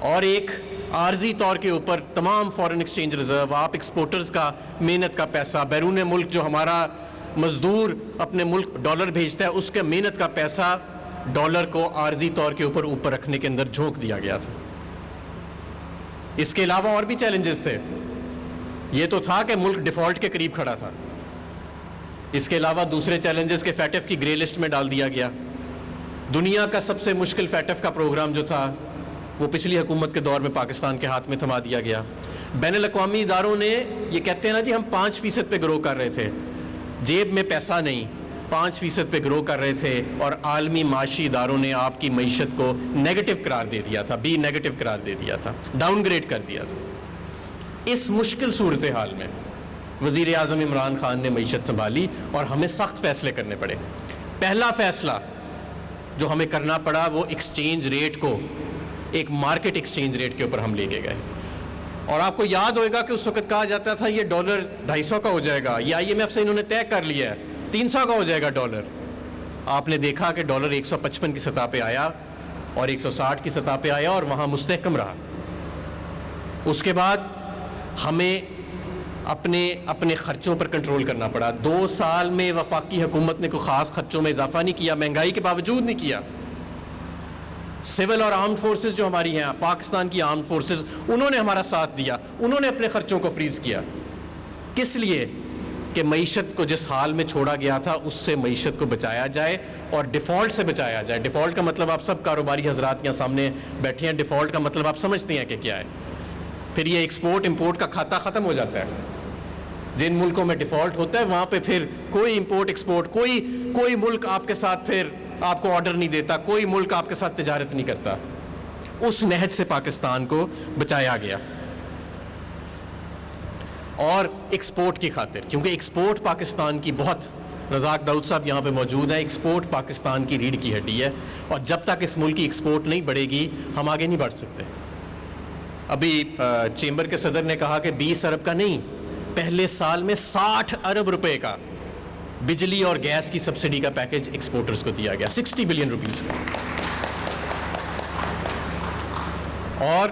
اور ایک عارضی طور کے اوپر تمام فارن ایکسچینج ریزرو، آپ ایکسپورٹرز کا محنت کا پیسہ، بیرون ملک جو ہمارا مزدور اپنے ملک ڈالر بھیجتا ہے اس کے محنت کا پیسہ ڈالر کو عارضی طور کے اوپر رکھنے کے اندر جھونک دیا گیا تھا۔ اس کے علاوہ اور بھی چیلنجز تھے۔ یہ تو تھا کہ ملک ڈیفالٹ کے قریب کھڑا تھا، اس کے علاوہ دوسرے چیلنجز کے فیٹف کی گرے لسٹ میں ڈال دیا گیا۔ دنیا کا سب سے مشکل فیٹف کا پروگرام جو تھا وہ پچھلی حکومت کے دور میں پاکستان کے ہاتھ میں تھما دیا گیا۔ بین الاقوامی اداروں نے یہ کہتے ہیں نا جی ہم 5% پہ گرو کر رہے تھے، جیب میں پیسہ نہیں، 5% پہ گرو کر رہے تھے، اور عالمی معاشی اداروں نے آپ کی معیشت کو نیگیٹو قرار دے دیا تھا، بی نیگیٹو قرار دے دیا تھا، ڈاؤن گریڈ کر دیا تھا۔ اس مشکل صورتحال میں وزیر اعظم عمران خان نے معیشت سنبھالی اور ہمیں سخت فیصلے کرنے پڑے۔ پہلا فیصلہ جو ہمیں کرنا پڑا وہ ایکسچینج ریٹ کو ایک مارکیٹ ایکسچینج ریٹ کے اوپر ہم لے کے گئے۔ اور آپ کو یاد ہوئے گا کہ اس وقت کہا جاتا تھا یہ ڈالر 250 کا ہو جائے گا، یہ IMF سے انہوں نے طے کر لیا ہے 300 کا ہو جائے گا ڈالر۔ آپ نے دیکھا کہ ڈالر 155 کی سطح پہ آیا اور 160 کی سطح پہ آیا اور وہاں مستحکم رہا۔ اس کے بعد ہمیں اپنے خرچوں پر کنٹرول کرنا پڑا۔ 2 سال میں وفاقی حکومت نے کوئی خاص خرچوں میں اضافہ نہیں کیا، مہنگائی کے باوجود نہیں کیا۔ سول اور آرمڈ فورسز جو ہماری ہیں، پاکستان کی آرمڈ فورسز، انہوں نے ہمارا ساتھ دیا، انہوں نے اپنے خرچوں کو فریز کیا۔ کس لیے؟ کہ معیشت کو جس حال میں چھوڑا گیا تھا اس سے معیشت کو بچایا جائے اور ڈیفالٹ سے بچایا جائے۔ ڈیفالٹ کا مطلب آپ سب کاروباری حضرات یہاں سامنے بیٹھے ہیں، ڈیفالٹ کا مطلب آپ سمجھتے ہیں کہ کیا ہے۔ پھر یہ ایکسپورٹ امپورٹ کا کھاتا ختم ہو جاتا ہے۔ جن ملکوں میں ڈیفالٹ ہوتا ہے وہاں پہ پھر کوئی امپورٹ ایکسپورٹ، کوئی ملک آپ کے ساتھ پھر آپ کو آرڈر نہیں دیتا، کوئی ملک آپ کے ساتھ تجارت نہیں کرتا۔ اس نہج سے پاکستان کو بچایا گیا۔ اور ایکسپورٹ کی خاطر، کیونکہ ایکسپورٹ پاکستان کی بہت، رزاق داؤد صاحب یہاں پہ موجود ہیں، ایکسپورٹ پاکستان کی ریڑھ کی ہڈی ہے، اور جب تک اس ملک کی ایکسپورٹ نہیں بڑھے گی ہم آگے نہیں بڑھ سکتے۔ ابھی چیمبر کے صدر نے کہا کہ 20 ارب کا نہیں، پہلے سال میں 60 ارب روپے کا بجلی اور گیس کی سبسڈی کا پیکج ایکسپورٹرز کو دیا گیا، 60 بلین روپیز کا۔ اور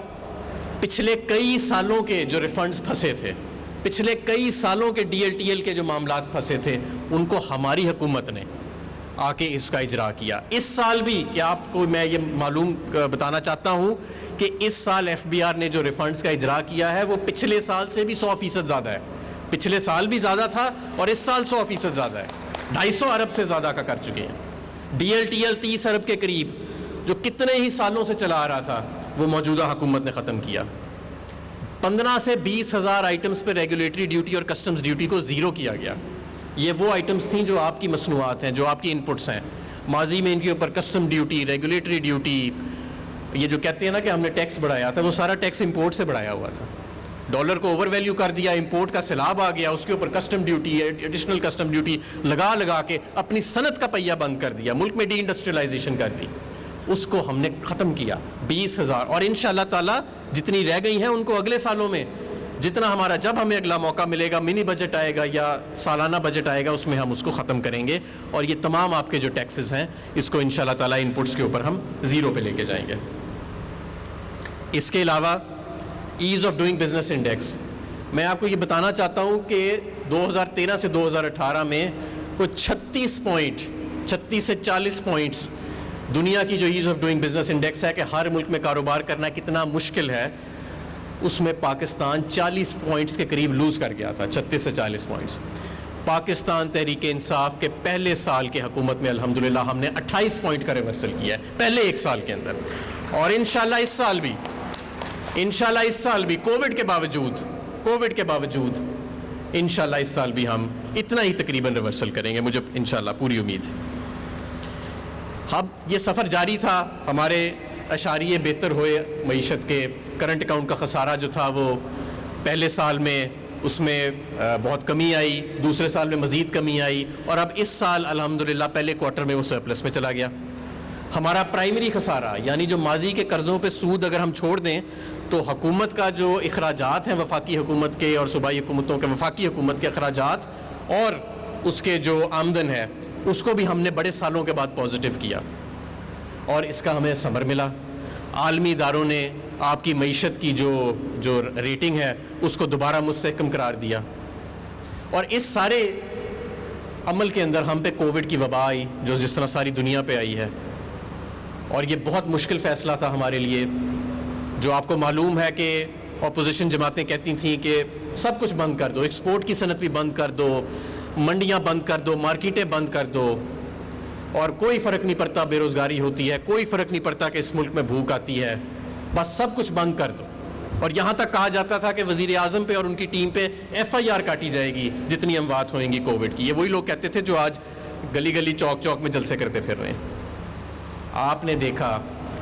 پچھلے کئی سالوں کے جو ریفنڈز پھنسے تھے، پچھلے کئی سالوں کے DLTL کے جو معاملات پھنسے تھے، ان کو ہماری حکومت نے آ کے اس کا اجرا کیا۔ اس سال بھی، کہ آپ کو میں یہ معلوم بتانا چاہتا ہوں کہ اس سال FBR نے جو ریفنڈز کا اجرا کیا ہے وہ پچھلے سال سے بھی 100% زیادہ ہے۔ پچھلے سال بھی زیادہ تھا اور اس سال 100% زیادہ ہے، 250 ارب سے زیادہ کا کر چکے ہیں۔ DLTL 30 ارب کے قریب جو کتنے ہی سالوں سے چلا آ رہا تھا وہ موجودہ حکومت نے ختم کیا۔ 15 سے 20 ہزار آئٹمز پہ ریگولیٹری ڈیوٹی اور کسٹمز ڈیوٹی کو زیرو کیا گیا۔ یہ وہ آئٹمز تھیں جو آپ کی مصنوعات ہیں، جو آپ کی انپٹس ہیں۔ ماضی میں ان کے اوپر کسٹم ڈیوٹی، ریگولیٹری ڈیوٹی، یہ جو کہتے ہیں نا کہ ہم نے ٹیکس بڑھایا تھا، وہ سارا ٹیکس امپورٹ سے بڑھایا ہوا تھا۔ ڈالر کو اوور ویلیو کر دیا، امپورٹ کا سیلاب آ گیا، اس کے اوپر custom duty, additional custom duty لگا کے اپنی صنعت کا پہیہ بند کر دیا، ملک میں ڈی انڈسٹریلائزیشن کر دی۔ اس کو ہم نے ختم کیا، 20,000، اور انشاءاللہ تعالی جتنی رہ گئی ہیں ان کو اگلے سالوں میں جتنا ہمارا، جب ہمیں اگلا موقع ملے گا، منی بجٹ آئے گا یا سالانہ بجٹ آئے گا، اس میں ہم اس کو ختم کریں گے، اور یہ تمام آپ کے جو ٹیکسز ہیں اس کو انشاءاللہ تعالی انپٹس کے اوپر ہم زیرو پہ لے کے جائیں گے۔ اس کے علاوہ as of doing business index, میں آپ کو یہ بتانا چاہتا ہوں کہ 2013 سے 2018 میں کوئی 36 سے 40 پوائنٹس دنیا کی جو as of doing business index ہے کہ ہر ملک میں کاروبار کرنا کتنا مشکل ہے، اس میں پاکستان 40 پوائنٹس کے قریب لوز کر گیا تھا، 36 سے 40 پوائنٹس۔ پاکستان تحریک انصاف کے پہلے سال کے حکومت میں الحمدللہ ہم نے 28 پوائنٹ کا ریورسل کیا ہے پہلے ایک سال کے اندر، اور انشاءاللہ اس سال بھی کووڈ کے باوجود انشاءاللہ اس سال بھی ہم اتنا ہی تقریباً ریورسل کریں گے، مجھے انشاءاللہ پوری امید ہے۔ اب یہ سفر جاری تھا، ہمارے اشاریے بہتر ہوئے، معیشت کے کرنٹ اکاؤنٹ کا خسارہ جو تھا وہ پہلے سال میں اس میں بہت کمی آئی، دوسرے سال میں مزید کمی آئی، اور اب اس سال الحمدللہ پہلے کوارٹر میں وہ سرپلس میں چلا گیا۔ ہمارا پرائمری خسارہ یعنی جو ماضی کے قرضوں پہ سود اگر ہم چھوڑ دیں تو حکومت کا جو اخراجات ہیں وفاقی حکومت کے اور صوبائی حکومتوں کے، وفاقی حکومت کے اخراجات اور اس کے جو آمدن ہے اس کو بھی ہم نے بڑے سالوں کے بعد پازیٹیو کیا، اور اس کا ہمیں ثمر ملا۔ عالمی اداروں نے آپ کی معیشت کی جو ریٹنگ ہے اس کو دوبارہ مستحکم قرار دیا. اور اس سارے عمل کے اندر ہم پہ کووڈ کی وبا آئی جو جس طرح ساری دنیا پہ آئی ہے, اور یہ بہت مشکل فیصلہ تھا ہمارے لیے. جو آپ کو معلوم ہے کہ اپوزیشن جماعتیں کہتی تھیں کہ سب کچھ بند کر دو, ایکسپورٹ کی صنعت بھی بند کر دو, منڈیاں بند کر دو, مارکیٹیں بند کر دو, اور کوئی فرق نہیں پڑتا بے روزگاری ہوتی ہے, کوئی فرق نہیں پڑتا کہ اس ملک میں بھوک آتی ہے, بس سب کچھ بند کر دو. اور یہاں تک کہا جاتا تھا کہ وزیر اعظم پہ اور ان کی ٹیم پہ FIR کاٹی جائے گی جتنی اموات ہوئیں گی کووڈ کی. یہ وہی لوگ کہتے تھے جو آج گلی گلی چوک چوک میں جلسے کرتے پھر رہے ہیں. آپ نے دیکھا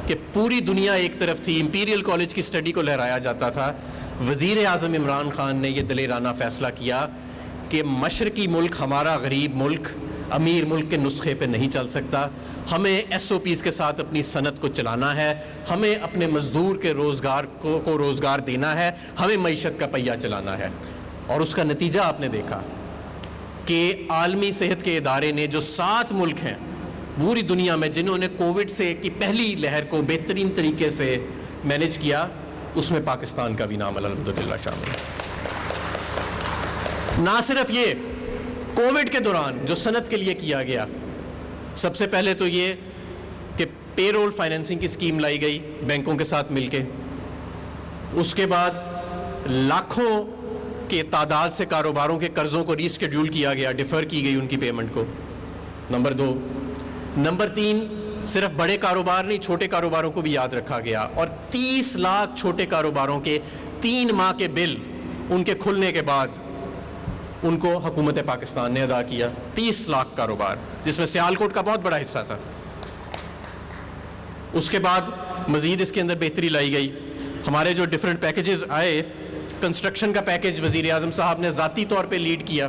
کہ پوری دنیا ایک طرف تھی, امپیریل کالج کی سٹڈی کو لہرایا جاتا تھا. وزیر اعظم عمران خان نے یہ دلیرانہ فیصلہ کیا کہ مشرقی ملک, ہمارا غریب ملک, امیر ملک کے نسخے پہ نہیں چل سکتا, ہمیں SOPs کے ساتھ اپنی صنعت کو چلانا ہے, ہمیں اپنے مزدور کے روزگار کو روزگار دینا ہے, ہمیں معیشت کا پہیہ چلانا ہے. اور اس کا نتیجہ آپ نے دیکھا کہ عالمی صحت کے ادارے نے جو 7 ملک ہیں پوری دنیا میں جنہوں نے کووڈ سے کی پہلی لہر کو بہترین طریقے سے مینیج کیا, اس میں پاکستان کا بھی نام الحمدللہ شامل ہے. نہ صرف یہ, کووڈ کے دوران جو صنعت کے لیے کیا گیا, سب سے پہلے تو یہ کہ پے رول فائنینسنگ کی اسکیم لائی گئی بینکوں کے ساتھ مل کے. اس کے بعد لاکھوں کے تعداد سے کاروباروں کے قرضوں کو ری اسکیڈیول کیا گیا, ڈیفر کی گئی ان کی پیمنٹ کو. نمبر 2. نمبر 3, صرف بڑے کاروبار نہیں, چھوٹے کاروباروں کو بھی یاد رکھا گیا, اور 30 لاکھ چھوٹے کاروباروں کے 3 ماہ کے بل ان کے کھلنے کے بعد ان کو حکومت پاکستان نے ادا کیا. 30 لاکھ کاروبار, جس میں سیالکوٹ کا بہت بڑا حصہ تھا. اس کے بعد مزید اس کے اندر بہتری لائی گئی. ہمارے جو ڈیفرنٹ پیکیجز آئے, کنسٹرکشن کا پیکیج وزیر اعظم صاحب نے ذاتی طور پہ لیڈ کیا,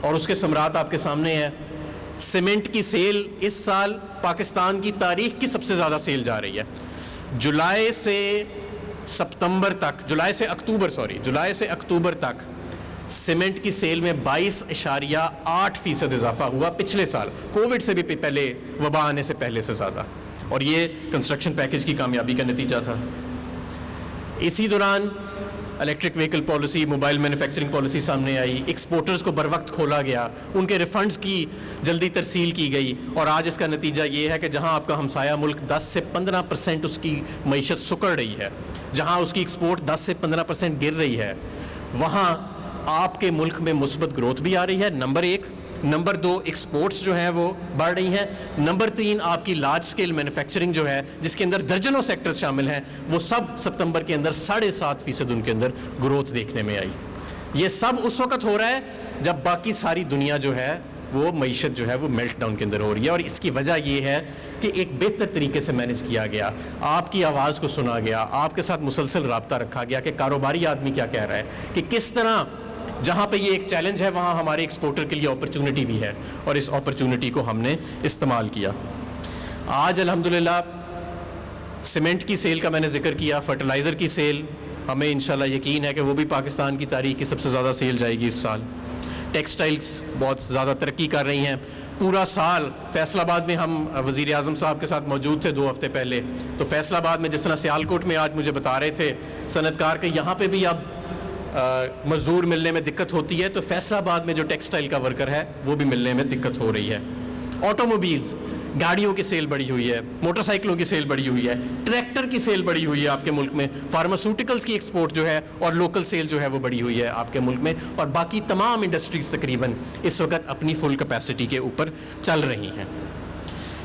اور اس کے ثمرات آپ کے سامنے ہیں. سیمنٹ کی سیل اس سال پاکستان کی تاریخ کی سب سے زیادہ سیل جا رہی ہے. جولائی سے اکتوبر تک سیمنٹ کی سیل میں 22.8% اضافہ ہوا پچھلے سال, کووڈ سے بھی پہلے, وبا آنے سے پہلے سے زیادہ. اور یہ کنسٹرکشن پیکیج کی کامیابی کا نتیجہ تھا. اسی دوران electric vehicle policy, mobile manufacturing policy سامنے آئی, ایکسپورٹرز کو بر وقت کھولا گیا, ان کے ریفنڈز کی جلدی ترسیل کی گئی. اور آج اس کا نتیجہ یہ ہے کہ جہاں آپ کا ہمسایہ ملک 10 سے 15% اس کی معیشت سکڑ رہی ہے, جہاں اس کی ایکسپورٹ 10 سے 15% گر رہی ہے, وہاں آپ کے ملک میں مثبت گروتھ بھی آ رہی ہے. نمبر 1. نمبر 2, ایکسپورٹس جو ہیں وہ بڑھ رہی ہیں. نمبر 3, آپ کی لارج سکیل مینوفیکچرنگ جو ہے, جس کے اندر درجنوں سیکٹرز شامل ہیں, وہ سب ستمبر کے اندر 7.5% ان کے اندر گروتھ دیکھنے میں آئی. یہ سب اس وقت ہو رہا ہے جب باقی ساری دنیا جو ہے وہ معیشت جو ہے وہ میلٹ ڈاؤن کے اندر ہو رہی ہے. اور اس کی وجہ یہ ہے کہ ایک بہتر طریقے سے مینیج کیا گیا, آپ کی آواز کو سنا گیا, آپ کے ساتھ مسلسل رابطہ رکھا گیا کہ کاروباری آدمی کیا کہہ رہا ہے, کہ کس طرح جہاں پہ یہ ایک چیلنج ہے وہاں ہمارے ایکسپورٹر کے لیے اپرچونٹی بھی ہے, اور اس اپرچونٹی کو ہم نے استعمال کیا. آج الحمدللہ سیمنٹ کی سیل کا میں نے ذکر کیا, فرٹیلائزر کی سیل ہمیں انشاءاللہ یقین ہے کہ وہ بھی پاکستان کی تاریخ کی سب سے زیادہ سیل جائے گی اس سال. ٹیکسٹائلز بہت زیادہ ترقی کر رہی ہیں. پورا سال فیصل آباد میں ہم وزیر اعظم صاحب کے ساتھ موجود تھے 2 ہفتے پہلے, تو فیصل آباد میں جس طرح سیالکوٹ میں آج مجھے بتا رہے تھے صنعت کار کہ یہاں پہ بھی اب مزدور ملنے میں دقت ہوتی ہے, تو فیصل آباد میں جو ٹیکسٹائل کا ورکر ہے وہ بھی ملنے میں دقت ہو رہی ہے. آٹو موبیلز, گاڑیوں کی سیل بڑھی ہوئی ہے, موٹر سائیکلوں کی سیل بڑھی ہوئی ہے, ٹریکٹر کی سیل بڑھی ہوئی ہے آپ کے ملک میں, فارماسیوٹیکلز کی ایکسپورٹ جو ہے اور لوکل سیل جو ہے وہ بڑھی ہوئی ہے آپ کے ملک میں, اور باقی تمام انڈسٹریز تقریباً اس وقت اپنی فل کیپیسٹی کے اوپر چل رہی ہیں.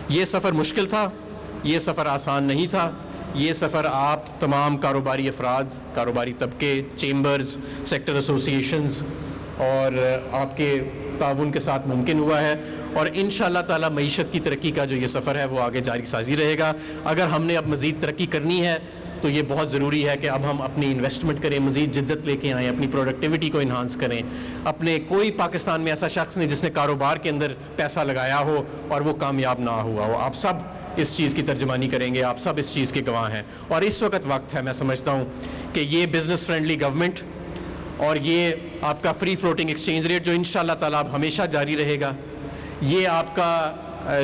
یہ سفر مشکل تھا, یہ سفر آسان نہیں تھا. یہ سفر آپ تمام کاروباری افراد, کاروباری طبقے, چیمبرز, سیکٹر ایسوسی ایشنز اور آپ کے تعاون کے ساتھ ممکن ہوا ہے. اور انشاءاللہ تعالی معیشت کی ترقی کا جو یہ سفر ہے وہ آگے جاری سازی رہے گا. اگر ہم نے اب مزید ترقی کرنی ہے تو یہ بہت ضروری ہے کہ اب ہم اپنی انویسٹمنٹ کریں, مزید جدت لے کے آئیں, اپنی پروڈکٹیوٹی کو انہانس کریں. اپنے کوئی پاکستان میں ایسا شخص نہیں جس نے کاروبار کے اندر پیسہ لگایا ہو اور وہ کامیاب نہ ہوا ہو. آپ سب اس چیز کی ترجمانی کریں گے, آپ سب اس چیز کے گواہ ہیں. اور اس وقت وقت ہے, میں سمجھتا ہوں کہ یہ بزنس فرینڈلی گورنمنٹ اور یہ آپ کا فری فلوٹنگ ایکسچینج ریٹ جو انشاءاللہ تعالی اب ہمیشہ جاری رہے گا, یہ آپ کا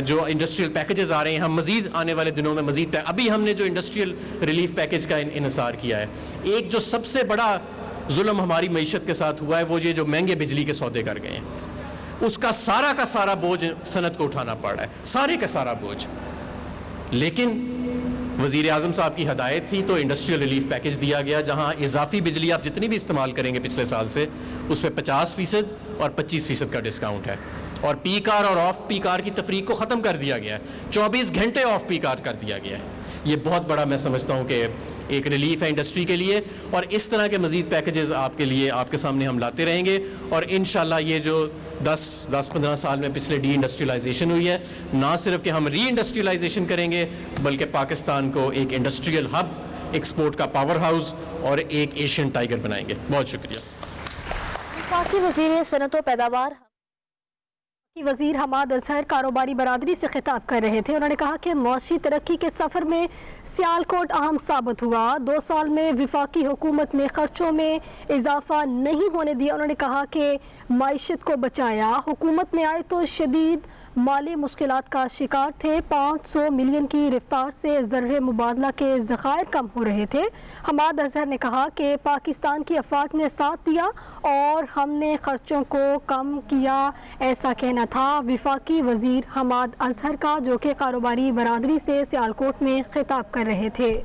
جو انڈسٹریل پیکیجز آ رہے ہیں، ہم مزید آنے والے دنوں میں مزید ابھی ہم نے جو انڈسٹریل ریلیف پیکیج کا انحصار کیا ہے، ایک جو سب سے بڑا ظلم ہماری معیشت کے ساتھ ہوا ہے وہ یہ جو مہنگے بجلی کے سودے کر گئے ہیں، اس کا سارا بوجھ صنعت کو اٹھانا پڑ رہا ہے، سارے کا سارا بوجھ. لیکن وزیر اعظم صاحب کی ہدایت تھی تو انڈسٹریل ریلیف پیکیج دیا گیا، جہاں اضافی بجلی آپ جتنی بھی استعمال کریں گے پچھلے سال سے اس پہ 50% اور 25% کا ڈسکاؤنٹ ہے، اور پی کار اور آف پی کار کی تفریق کو ختم کر دیا گیا ہے، 24 گھنٹے آف پی کار کر دیا گیا ہے. یہ بہت بڑا میں سمجھتا ہوں کہ ایک ریلیف ہے انڈسٹری کے لیے، اور اس طرح کے مزید پیکیجز آپ کے لیے آپ کے سامنے ہم لاتے رہیں گے. اور انشاءاللہ یہ جو 10-15 سال میں پچھلے ڈی انڈسٹریلائزیشن ہوئی ہے، نہ صرف کہ ہم ری انڈسٹریلائزیشن کریں گے بلکہ پاکستان کو ایک انڈسٹریل ہب، ایکسپورٹ کا پاور ہاؤس اور ایک ایشین ٹائیگر بنائیں گے. بہت شکریہ. وفاقی وزیر صنعت و پیداوار وزیر حماد اظہر کاروباری برادری سے خطاب کر رہے تھے. انہوں نے کہا کہ معاشی ترقی کے سفر میں سیالکوٹ اہم ثابت ہوا. 2 سال میں وفاقی حکومت نے خرچوں میں اضافہ نہیں ہونے دیا. انہوں نے کہا کہ معیشت کو بچایا. حکومت میں آئے تو شدید مالی مشکلات کا شکار تھے. 500 ملین کی رفتار سے زر مبادلہ کے ذخائر کم ہو رہے تھے. حماد اظہر نے کہا کہ پاکستان کی افواج نے ساتھ دیا اور ہم نے خرچوں کو کم کیا. ایسا کہنا تھا وفاقی وزیر حماد اظہر کا، جو کہ کاروباری برادری سے سیالکوٹ میں خطاب کر رہے تھے.